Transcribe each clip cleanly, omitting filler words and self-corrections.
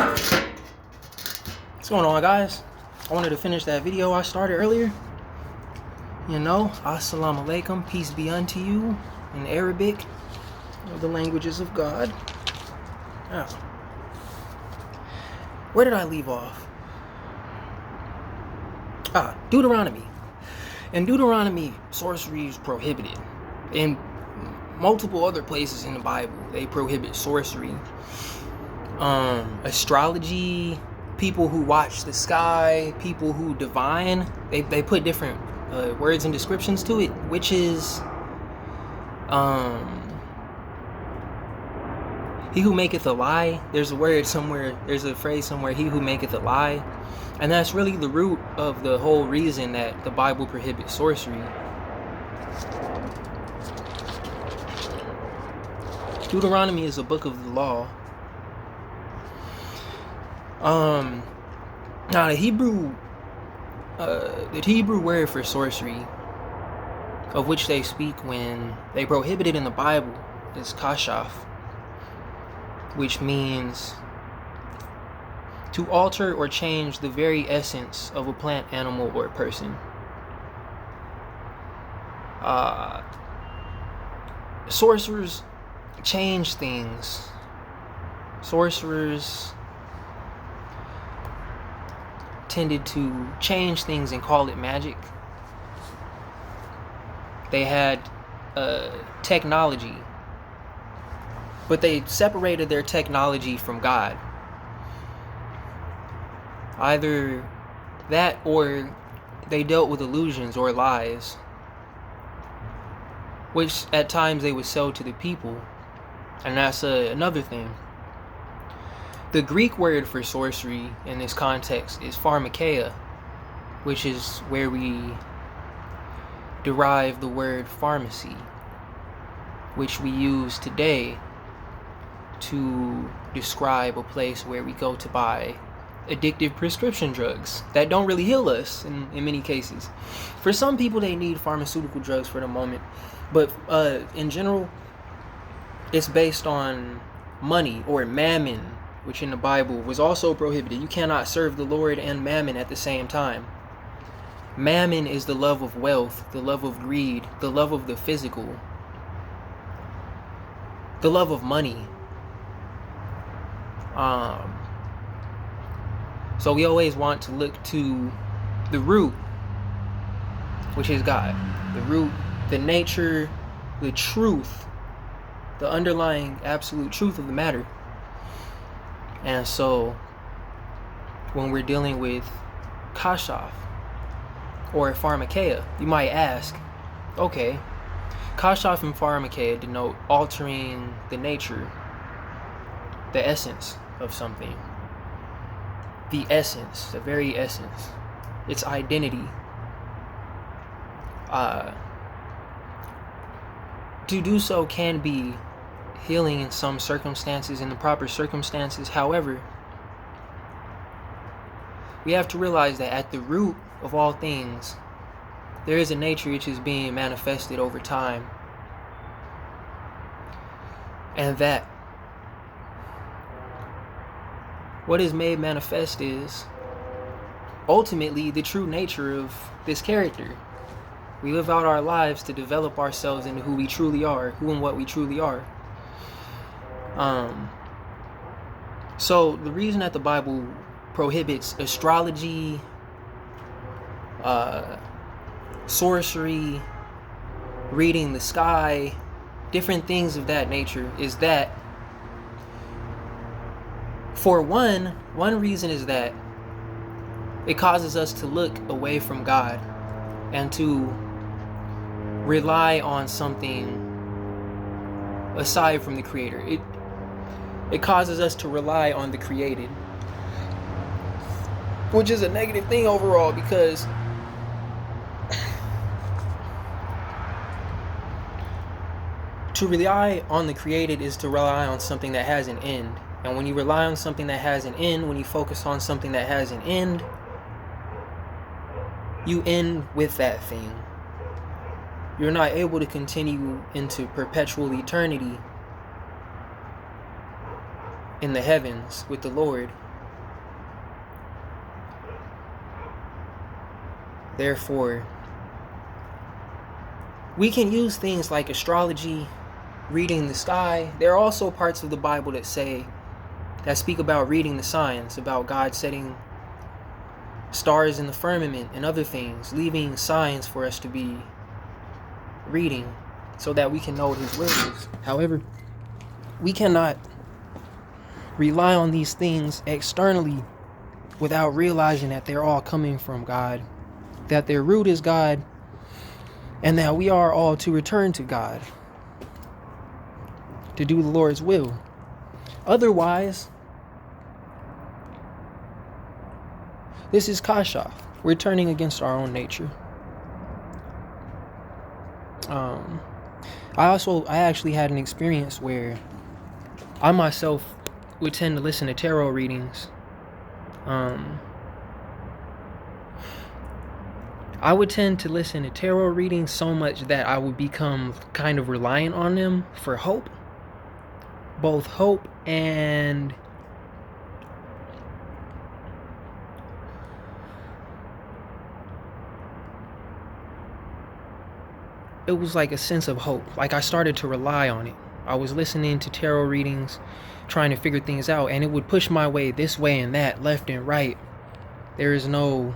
What's going on, guys? I wanted to finish that video I started earlier. Assalamu alaikum, peace be unto you, in Arabic, the languages of God. Oh. Where did I leave off? Deuteronomy. In Deuteronomy, sorcery is prohibited. In multiple other places in the Bible, they prohibit sorcery. Astrology, people who watch the sky, people who divine, they put different words and descriptions to it, which is he who maketh a lie. There's a word somewhere, there's a phrase somewhere, he who maketh a lie. And that's really the root of the whole reason that the Bible prohibits sorcery. Deuteronomy is a book of the law. Now the Hebrew word for sorcery, of which they speak when they prohibit it in the Bible, is kashaph, which means to alter or change the very essence of a plant, animal, or person. Sorcerers change things. Sorcerers tended to change things and call it magic. They had technology, but they separated their technology from God. Either that, or they dealt with illusions or lies, which at times they would sell to the people. And that's another thing. The Greek word for sorcery in this context is pharmakeia, which is where we derive the word pharmacy, which we use today to describe a place where we go to buy addictive prescription drugs that don't really heal us in many cases. For some people, they need pharmaceutical drugs for the moment, but in general, it's based on money or mammon, which in the Bible was also prohibited. You cannot serve the Lord and mammon at the same time. Mammon is the love of wealth, the love of greed, the love of the physical, the love of money. So we always want to look to the root, which is God. The root, the nature, the truth, the underlying absolute truth of the matter. And so when we're dealing with kashaph or pharmakeia, you might ask, okay, kashaph and pharmakeia denote altering the nature, the essence of something. The essence, the very essence, its identity. To do so can be healing in some circumstances, in the proper circumstances. However, we have to realize that at the root of all things, there is a nature which is being manifested over time. And that what is made manifest is ultimately the true nature of this character. We live out our lives to develop ourselves into who we truly are, who and what we truly are. So the reason that the Bible prohibits astrology, sorcery, reading the sky, different things of that nature, is that for one reason is that it causes us to look away from God and to rely on something aside from the Creator. It causes us to rely on the created, which is a negative thing overall, because to rely on the created is to rely on something that has an end. And when you rely on something that has an end, when you focus on something that has an end, you end with that thing. You're not able to continue into perpetual eternity in the heavens with the Lord. Therefore, we can use things like astrology, reading the sky. There are also parts of the Bible that speak about reading the signs, about God setting stars in the firmament and other things, leaving signs for us to be reading so that we can know what his will is. However, we cannot rely on these things externally without realizing that they're all coming from God, that their root is God, and that we are all to return to God, to do the Lord's will. Otherwise, this is kashaph. We're turning against our own nature. I actually had an experience where I myself would tend to listen to tarot readings. I would tend to listen to tarot readings so much that I would become kind of reliant on them for hope. Both hope and it was like a sense of hope. Like I started to rely on it. I was listening to tarot readings, trying to figure things out, and it would push my way this way and that, left and right. There is no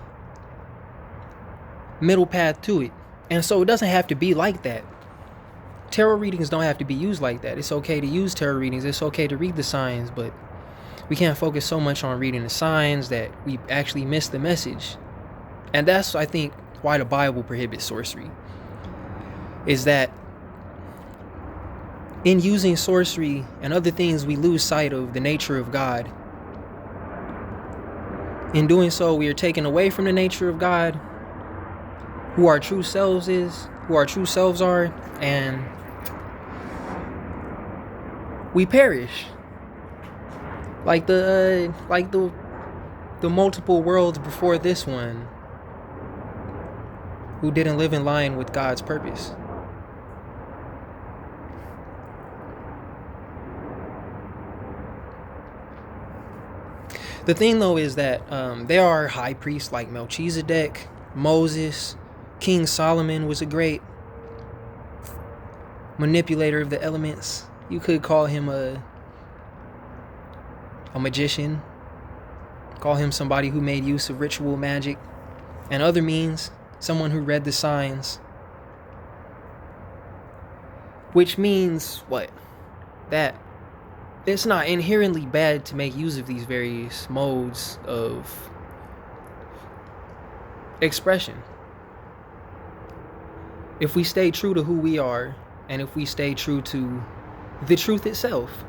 middle path to it. And so it doesn't have to be like that. Tarot readings don't have to be used like that. It's okay to use tarot readings. It's okay to read the signs, but we can't focus so much on reading the signs that we actually miss the message. And that's, I think, why the Bible prohibits sorcery. Is that in using sorcery and other things, we lose sight of the nature of God. In doing so, we are taken away from the nature of God, who our true selves are, and we perish. Like the multiple worlds before this one, who didn't live in line with God's purpose. The thing, though, is that there are high priests like Melchizedek, Moses, King Solomon was a great manipulator of the elements. You could call him a magician, call him somebody who made use of ritual magic and other means, someone who read the signs. Which means what? That it's not inherently bad to make use of these various modes of expression. If we stay true to who we are, and if we stay true to the truth itself.